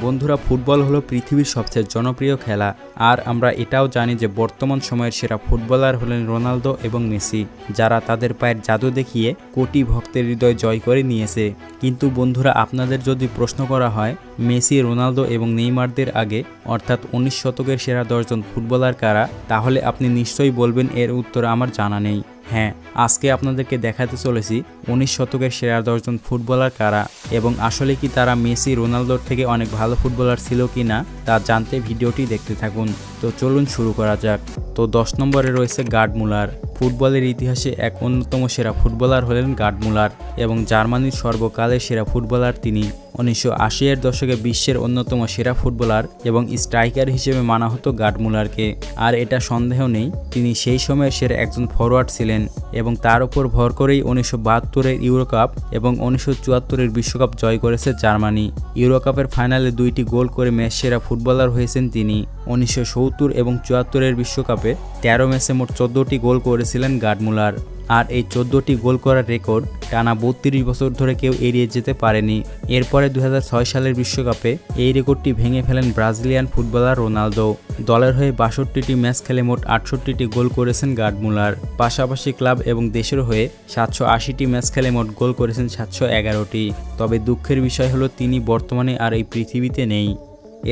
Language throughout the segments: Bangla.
বন্ধুরা, ফুটবল হলো পৃথিবীর সবচেয়ে জনপ্রিয় খেলা। আর আমরা এটাও জানি যে বর্তমান সময়ের সেরা ফুটবলার হলেন রোনালদো এবং মেসি, যারা তাদের পায়ের জাদু দেখিয়ে কোটি ভক্তের হৃদয় জয় করে নিয়েছে। কিন্তু বন্ধুরা, আপনাদের যদি প্রশ্ন করা হয় মেসি, রোনালদো এবং নেইমারদের আগে অর্থাৎ 19 শতকের সেরা 10 জন ফুটবলার কারা, তাহলে আপনি নিশ্চয়ই বলবেন এর উত্তর আমার জানা নেই। হ্যাঁ, আজকে আপনাদেরকে দেখাতে চলেছি 19 শতকের সেরা 10 জন ফুটবলার কারা এবং আসলে কি তারা মেসি, রোনালদোর থেকে অনেক ভালো ফুটবলার ছিল কি না তা জানতে ভিডিওটি দেখতে থাকুন। তো চলুন শুরু করা যাক। তো 10 নম্বরে রয়েছে গার্ড মুলার। ফুটবলের ইতিহাসে এক অন্যতম সেরা ফুটবলার হলেন গার্ড মুলার এবং জার্মানির সর্বকালের সেরা ফুটবলার তিনি। 1980-এর দশকে বিশ্বের অন্যতম সেরা ফুটবলার এবং স্ট্রাইকার হিসেবে মানা হতো গার্ড মুলারকে। আর এটা সন্দেহ নেই, তিনি সেই সময়ের সেরা একজন ফরওয়ার্ড ছিলেন এবং তার উপর ভর করেই 1972-এর ইউরোকাপ এবং 1974-এর বিশ্বকাপ জয় করেছে জার্মানি। ইউরোকাপের ফাইনালে 2টি গোল করে ম্যাচ সেরা ফুটবলার হয়েছেন তিনি। 1970 এবং 74-এর বিশ্বকাপে 13 ম্যাচে মোট 14টি গোল করেছিলেন গার্ড মুলার। আর এই 14টি গোল করার রেকর্ড টানা 32 বছর ধরে কেউ এড়িয়ে যেতে পারেনি। এরপরে 2006 সালের বিশ্বকাপে এই রেকর্ডটি ভেঙে ফেলেন ব্রাজিলিয়ান ফুটবলার রোনালদো। দলের হয়ে 62টি ম্যাচ খেলে মোট 68টি গোল করেছেন গার্ড মুলার। পাশাপাশি ক্লাব এবং দেশের হয়ে 780টি ম্যাচ খেলে মোট গোল করেছেন 711টি। তবে দুঃখের বিষয় হলো তিনি বর্তমানে আর এই পৃথিবীতে নেই।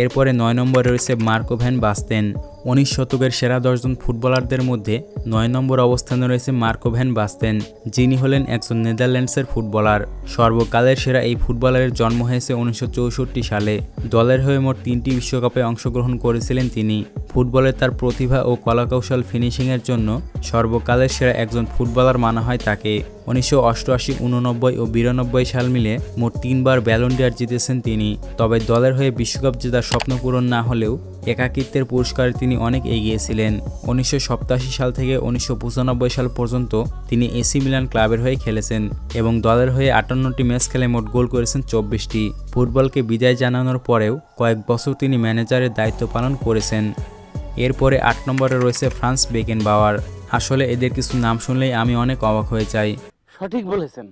এরপরে 9 নম্বরে রয়েছে মার্কো ভ্যান বাস্তেন। 19 শতকের সেরা 10 জন ফুটবলারদের মধ্যে 9 নম্বর অবস্থানে রয়েছে মার্কো ভ্যান বাস্তেন, যিনি হলেন একজন নেদারল্যান্ডসের ফুটবলার। সর্বকালের সেরা এই ফুটবলারের জন্ম হয়েছে 1964 সালে। দলের হয়ে মোট 3টি বিশ্বকাপে অংশগ্রহণ করেছিলেন তিনি। ফুটবলে তার প্রতিভা ও কলাকৌশল ফিনিশিংয়ের জন্য সর্বকালের সেরা একজন ফুটবলার মানা হয় তাকে। 1988, 89 ও 92 সাল মিলে মোট 3বার ব্যালন ডি'অর জিতেছেন তিনি। তবে দলের হয়ে বিশ্বকাপ জেতার স্বপ্ন পূরণ না হলেও একাকিত্বের পুরস্কারে তিনি অনেক এগিয়েছিলেন। 1987 সাল থেকে 1995 সাল পর্যন্ত তিনি এসি মিলান ক্লাবের হয়ে খেলেছেন এবং দলের হয়ে 58টি ম্যাচ খেলে মোট গোল করেছেন 24টি। ফুটবলকে বিদায় জানানোর পরেও কয়েক বছর তিনি ম্যানেজারের দায়িত্ব পালন করেছেন। এরপরে 8 নম্বরে রয়েছে ফ্রান্স বেকেনবাওয়ার। আসলে এদের কিছু নাম শুনলেই আমি অনেক অবাক হয়ে যাই। সঠিক বলেছেন,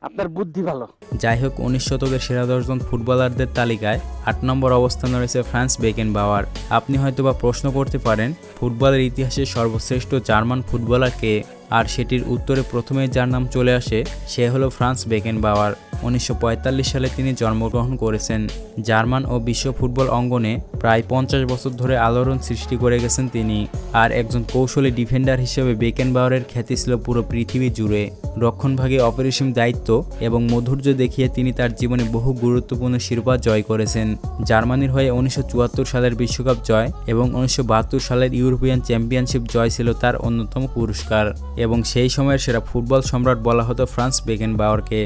আপনার বুদ্ধি ভালো। যাই হোক, 19 শতকের সেরা 10 জন ফুটবলারদের তালিকায় 8 নম্বর অবস্থানে রয়েছে ফ্রান্স বেকেনবাওয়ার। আপনি হয়তোবা প্রশ্ন করতে পারেন ফুটবলের ইতিহাসে সর্বশ্রেষ্ঠ জার্মান ফুটবলার কে, আর সেটির উত্তরে প্রথমেই যার নাম চলে আসে সে হলো ফ্রান্স বেকেনবাওয়ার। 1945 সালে তিনি জন্মগ্রহণ করেছেন। জার্মান ও বিশ্ব ফুটবল অঙ্গনে প্রায় 50 বছর ধরে আলোড়ন সৃষ্টি করে গেছেন তিনি। আর একজন কৌশলী ডিফেন্ডার হিসেবে বেকেনবাওয়ারের খ্যাতি ছিল পুরো পৃথিবী জুড়ে। রক্ষণভাগে অপরিসীম দায়িত্ব এবং মধুর্য দেখিয়ে তিনি তার জীবনে বহু গুরুত্বপূর্ণ শিরোপা জয় করেছেন। জার্মানির হয়ে 1974 সালের বিশ্বকাপ জয় এবং 1972 সালের ইউরোপিয়ান চ্যাম্পিয়নশিপ জয় ছিল তার অন্যতম পুরস্কার এবং সেই সময়ের সেরা ফুটবল সম্রাট বলা হতো ফ্রান্স বেকেনবাওয়ারকে।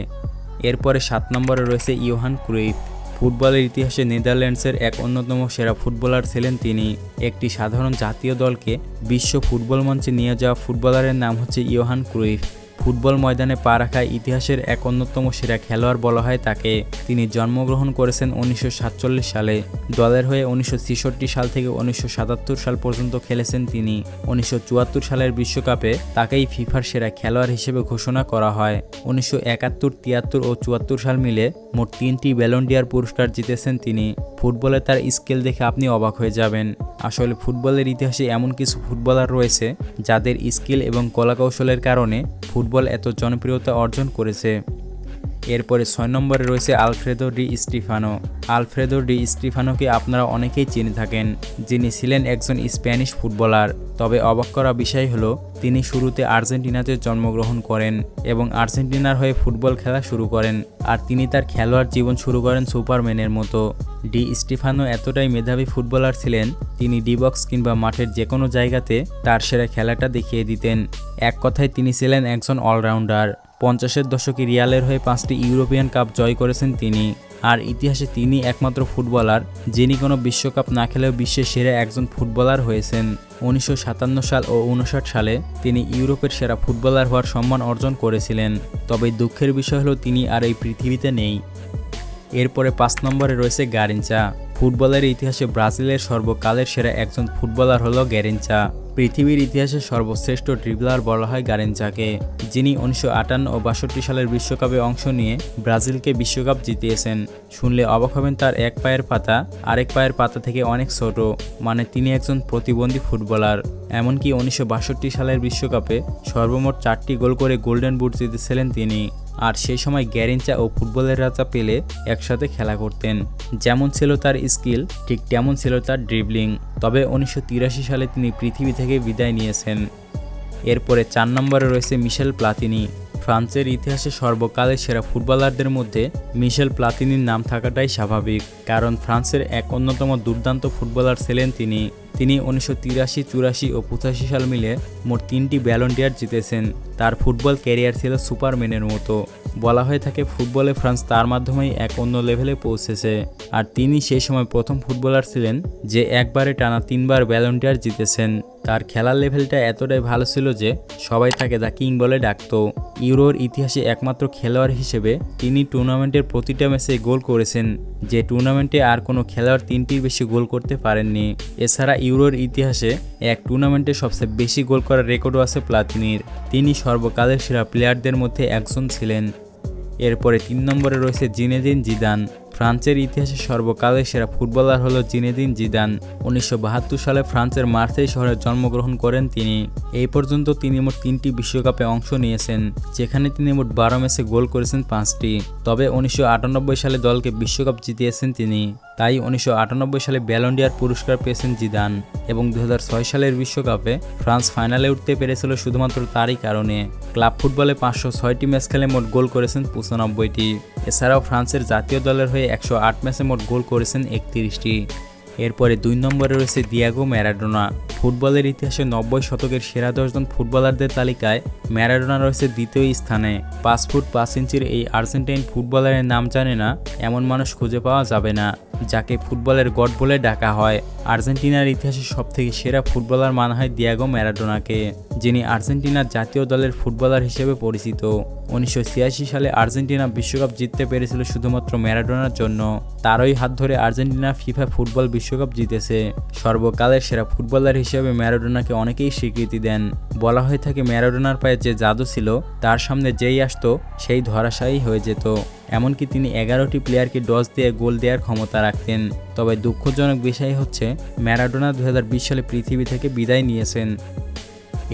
এরপরে 7 নম্বরে রয়েছে ইয়োহান ক্রুইফ। ফুটবলের ইতিহাসে নেদারল্যান্ডসের এক অন্যতম সেরা ফুটবলার ছিলেন তিনি। একটি সাধারণ জাতীয় দলকে বিশ্ব ফুটবল মঞ্চে নিয়ে যাওয়া ফুটবলারের নাম হচ্ছে ইয়োহান ক্রুইফ। ফুটবল ময়দানে পা রাখা ইতিহাসের এক অন্যতম সেরা খেলোয়াড় বলা হয় তাকে। তিনি জন্মগ্রহণ করেছেন 1947 সালে। দলের হয়ে 1966 সাল থেকে 1977 সাল পর্যন্ত খেলেছেন তিনি। 1974 সালের বিশ্বকাপে তাকেই ফিফার সেরা খেলোয়াড় হিসেবে ঘোষণা করা হয়। 1971, 73 ও 74 সাল মিলে মোট 3টি ব্যালন ডি'অর পুরস্কার জিতেছেন তিনি। ফুটবলে তার স্কেল দেখে আপনি অবাক হয়ে যাবেন। আসলে ফুটবলের ইতিহাসে এমন কিছু ফুটবলার রয়েছে যাদের স্কিল এবং কলাকৌশলের কারণে ফুটবল এত জনপ্রিয়তা অর্জন করেছে। এরপরে 6 নম্বরে রয়েছে আলফ্রেদো ডি স্টিফানো। আলফ্রেদো ডি স্টিফানোকে আপনারা অনেকেই চিনে থাকেন, যিনি ছিলেন একজন স্প্যানিশ ফুটবলার। তবে অবাক করা বিষয় হলো তিনি শুরুতে আর্জেন্টিনাতে জন্মগ্রহণ করেন এবং আর্জেন্টিনার হয়ে ফুটবল খেলা শুরু করেন। আর তিনি তার খেলোয়াড় জীবন শুরু করেন সুপারম্যানের মতো। ডি স্টিফানো এতটাই মেধাবী ফুটবলার ছিলেন, তিনি ডি বক্স কিংবা মাঠের যে কোনো জায়গাতে তার সেরা খেলাটা দেখিয়ে দিতেন। এক কথায় তিনি ছিলেন একজন অলরাউন্ডার। 50-এর দশকে রিয়ালের হয়ে 5টি ইউরোপিয়ান কাপ জয় করেছেন তিনি। আর ইতিহাসে তিনি একমাত্র ফুটবলার যিনি কোনো বিশ্বকাপ না খেলেও বিশ্বের সেরা একজন ফুটবলার হয়েছেন। 1957 সাল ও 1959 সালে তিনি ইউরোপের সেরা ফুটবলার হওয়ার সম্মান অর্জন করেছিলেন। তবে দুঃখের বিষয় হলো তিনি আর এই পৃথিবীতে নেই। এরপরে 5 নম্বরে রয়েছে গারিনচা। ফুটবলের ইতিহাসে ব্রাজিলের সর্বকালের সেরা একজন ফুটবলার হলো গ্যারিনচা। পৃথিবীর ইতিহাসে সর্বশ্রেষ্ঠ ড্রিবলার বলা হয় গ্যারিনচাকে, যিনি 1958 ও 62 সালের বিশ্বকাপে অংশ নিয়ে ব্রাজিলকে বিশ্বকাপ জিতিয়েছেন। শুনলে অবাক হবেন, তার এক পায়ের পাতা আরেক পায়ের পাতা থেকে অনেক ছোট, মানে তিনি একজন প্রতিবন্ধী ফুটবলার। এমনকি 1962 সালের বিশ্বকাপে সর্বমোট 4টি গোল করে গোল্ডেন বুট জিতেছিলেন তিনি। আর সেই সময় গ্যারিনচা ও ফুটবলের রাজা পেলে একসাথে খেলা করতেন। যেমন ছিল তার স্কিল, ঠিক তেমন ছিল তার ড্রিবলিং। তবে 1983 সালে তিনি পৃথিবী থেকে বিদায় নিয়েছেন। এরপরে 4 নম্বরে রয়েছে মিশেল প্লাতিনি। ফ্রান্সের ইতিহাসে সর্বকালের সেরা ফুটবলারদের মধ্যে মিশেল প্লাতিনির নাম থাকাটাই স্বাভাবিক, কারণ ফ্রান্সের এক অন্যতম দুর্দান্ত ফুটবলার ছিলেন তিনি। 1983, 84 ও 85 সাল মিলে মোট 3টি ব্যালন ডি'অর জিতেছেন। তার ফুটবল ক্যারিয়ার ছিল সুপারম্যানের মতো। বলা হয়ে থাকে ফুটবলে ফ্রান্স তার মাধ্যমেই এক অন্য লেভেলে পৌঁছেছে। আর তিনি সেই সময় প্রথম ফুটবলার ছিলেন যে একবারে টানা 3বার ব্যালন ডি'অর জিতেছেন। তার খেলার লেভেলটা এতটাই ভালো ছিল যে সবাই তাকে দ্য কিং বলে ডাকত। ইউরোর ইতিহাসে একমাত্র খেলোয়াড় হিসেবে তিনি টুর্নামেন্টের প্রতিটা ম্যাচে গোল করেছেন, যে টুর্নামেন্টে আর কোনো খেলোয়াড় 3টির বেশি গোল করতে পারেননি। এছাড়া ইউরোর ইতিহাসে এক টুর্নামেন্টে সবচেয়ে বেশি গোল করার রেকর্ডও আছে প্লাতিনির। তিনি সর্বকালের সেরা প্লেয়ারদের মধ্যে একজন ছিলেন। এরপরে 3 নম্বরে রয়েছে জিনেদিন জিদান। ফ্রান্সের ইতিহাসে সর্বকালের সেরা ফুটবলার হলো জিনেদিন জিদান। 1972 সালে ফ্রান্সের মার্সেই শহরে জন্মগ্রহণ করেন তিনি। এই পর্যন্ত তিনি মোট 3টি বিশ্বকাপে অংশ নিয়েছেন, যেখানে তিনি মোট 12 ম্যাচে গোল করেছেন 5টি। তবে 1998 সালে দলকে বিশ্বকাপ জিতিয়েছেন তিনি। তাই 1998 সালে ব্যালন ডি'অর পুরস্কার পেয়েছেন জিদান। এবং 2006 সালের বিশ্বকাপে ফ্রান্স ফাইনালে উঠতে পেরেছিল শুধুমাত্র তারই কারণে। ক্লাব ফুটবলে 506টি ম্যাচ খেলে মোট গোল করেছেন 95টি। এছাড়াও ফ্রান্সের জাতীয় দলের হয়ে 108 ম্যাচে মোট গোল করেছেন 31টি। এরপরে 2 নম্বরে রয়েছে দিয়েগো ম্যারাডোনা। ফুটবলের ইতিহাসে 90 শতকের সেরা 10 জন ফুটবলারদের তালিকায় ম্যারাডোনা রয়েছে দ্বিতীয় স্থানে। 5 ফুট 5 ইঞ্চির এই আর্জেন্টাইন ফুটবলারের নাম জানে না এমন মানুষ খুঁজে পাওয়া যাবে না, যাকে ফুটবলের গড বলে ডাকা হয়। আর্জেন্টিনার ইতিহাসে সবথেকে সেরা ফুটবলার মানা হয় দিয়েগো ম্যারাডোনাকে, যিনি আর্জেন্টিনার জাতীয় দলের ফুটবলার হিসেবে পরিচিত। 1986 সালে আর্জেন্টিনা বিশ্বকাপ জিততে পেরেছিল শুধুমাত্র ম্যারাডোনার জন্য। তারই হাত ধরে আর্জেন্টিনা ফিফা ফুটবল বিশ্বকাপ জিতেছে। সর্বকালের সেরা ফুটবলার হিসেবে ম্যারাডোনাকে অনেকেই স্বীকৃতি দেন। বলা হয়ে থাকে ম্যারাডোনার পায়ে যে জাদু ছিল, তার সামনে যেই আসতো সেই ধরাশায়ী হয়ে যেত। এমনকি তিনি 11টি প্লেয়ারকে ডজ দিয়ে গোল দেওয়ার ক্ষমতা রাখতেন। তবে দুঃখজনক বিষয় হচ্ছে ম্যারাডোনা 2020 সালে পৃথিবী থেকে বিদায় নিয়েছেন।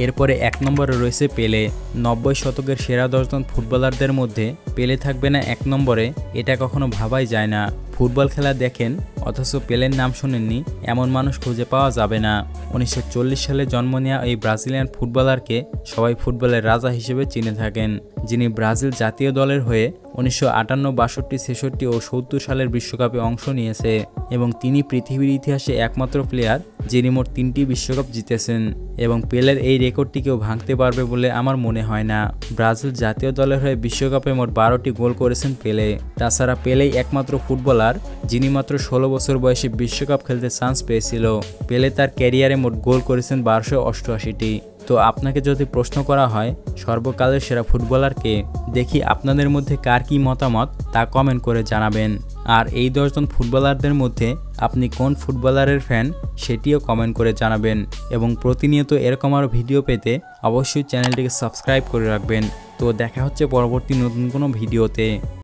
এরপরে 1 নম্বরে রয়েছে পেলে। 90 শতকের সেরা 10 জন ফুটবলারদের মধ্যে পেলে থাকবে না 1 নম্বরে, এটা কখনো ভাবাই যায় না। ফুটবল খেলা দেখেন অথচ পেলের নাম শোনেননি এমন মানুষ খুঁজে পাওয়া যাবে না। 1940 সালে জন্ম নেওয়া এই ব্রাজিলিয়ান ফুটবলারকে সবাই ফুটবলের রাজা হিসেবে চিনে থাকেন, যিনি ব্রাজিল জাতীয় দলের হয়ে 1958, 62, 66 ও 70 সালের বিশ্বকাপে অংশ নিয়েছে। এবং তিনি পৃথিবীর ইতিহাসে একমাত্র প্লেয়ার যিনি মোট 3টি বিশ্বকাপ জিতেছেন। এবং পেলের এই রেকর্ডটি কেউ ভাঙতে পারবে বলে আমার মনে হয় না। ব্রাজিল জাতীয় দলের হয়ে বিশ্বকাপে মোট 12টি গোল করেছেন পেলে। তাছাড়া পেলেই একমাত্র ফুটবলার যিনি মাত্র 16 বছর বয়সে বিশ্বকাপ খেলতে চান্স পেয়েছিল। পেলে তার ক্যারিয়ারে মোট গোল করেছেন 1288টি। তো আপনাকে যদি প্রশ্ন করা হয় সর্বকালের সেরা ফুটবলার কে, দেখি আপনাদের মধ্যে কার কি মতামত তা কমেন্ট করে জানাবেন। আর এই 10 জন ফুটবলারদের মধ্যে আপনি কোন ফুটবলারের ফ্যান সেটিও কমেন্ট করে জানাবেন। এবং প্রতিনিয়ত এরকম আরও ভিডিও পেতে অবশ্যই চ্যানেলটিকে সাবস্ক্রাইব করে রাখবেন। তো দেখা হচ্ছে পরবর্তী নতুন কোনো ভিডিওতে।